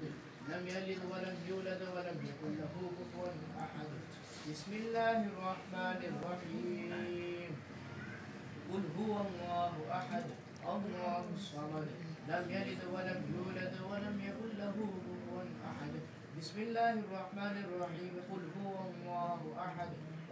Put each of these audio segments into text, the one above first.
الصمد لم يلد ولم يولد ولم يكن له كفوا أحد. بسم الله الرحمن الرحيم. قل هو الله أحد الله الصمد لم يلد ولم يولد ولم يكن له كفوا أحد. بسم الله الرحمن الرحيم. قل هو الله أحد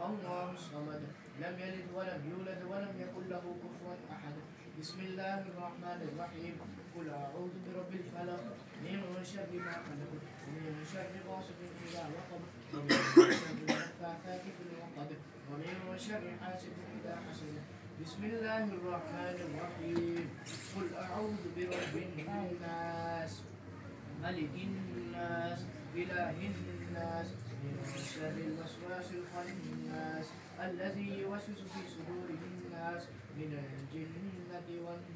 الله الصمد لم يلد ولم يولد ولم يكن له كفوا أحد. بسم الله الرحمن الرحيم. قل أعوذ برب الفلق من شر ما خلق ومن شر غاسق إذا وقب ومن شر النفاثات في العقد ومن شر حاسد إذا حسد. بسم الله الرحمن الرحيم. قل أعوذ برب الناس ملك الناس إله الناس من شر الوسواس الخناس الذي يوسوس في صدور الناس من الجنة والناس.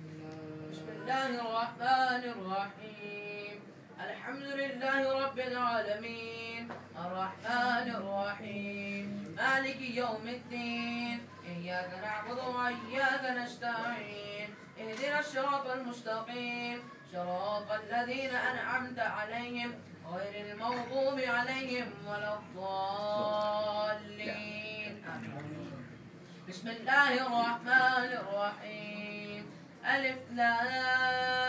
بسم الله الرحمن الرحيم. الحمد لله رب العالمين الرحمن الرحيم مالك يوم الدين إياك نعبد وإياك نستعين اهدنا الصراط المستقيم صراط الذين أنعمت عليهم غير المغضوب عليهم ولا الضالين. بسم الله الرحمن الرحيم. ألف لام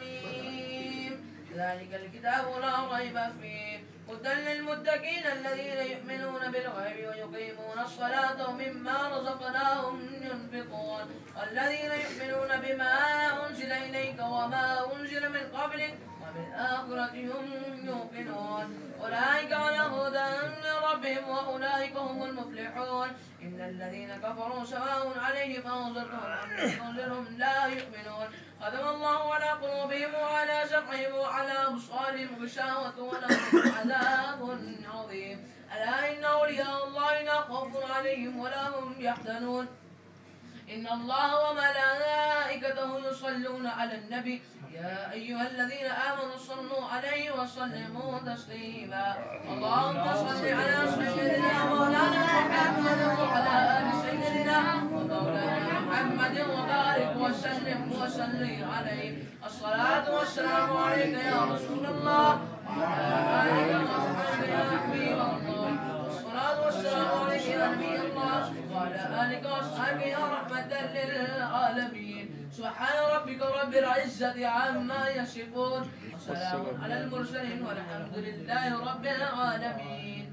ميم ذلك الكتاب لا ريب فيه هدى للمتقين الذين يؤمنون بالغيب ويقيمون الصلاة ومما رزقناهم ينفقون والذين يؤمنون بما أنزل إليك وما أنزل من قبلك وبالآخرة هم يوقنون أولئك على هدى من ربهم وأولئك هم المفلحون. إن الذين كفروا سواء عليهم أنذرتهم أم لم تنذرهم لا يؤمنون ختم الله على قلوبهم وعلى سمعهم وعلى أبصارهم غشاوة ولهم عذاب عظيم. ألا إن أولياء الله لا خوف عليهم ولا هم يحزنون. إن الله وملائكته يصلون على النبي يا أيها الذين آمنوا صلوا عليه وسلموا تسليما. اللهم صل على سيدنا مولانا محمد وعلى آل سيدنا ومولانا محمد وبارك وسلم عليه. الصلاة والسلام عليك يا رسول الله وعلى آلك وصحبك يا حبيب الله. الصلاة والسلام عليك يا نبي الله وعلى آلك وصحبك يا رحمة للعالمين. سبحان ربك رب العزة عما يصفون وسلام على المرسلين والحمد لله رب العالمين.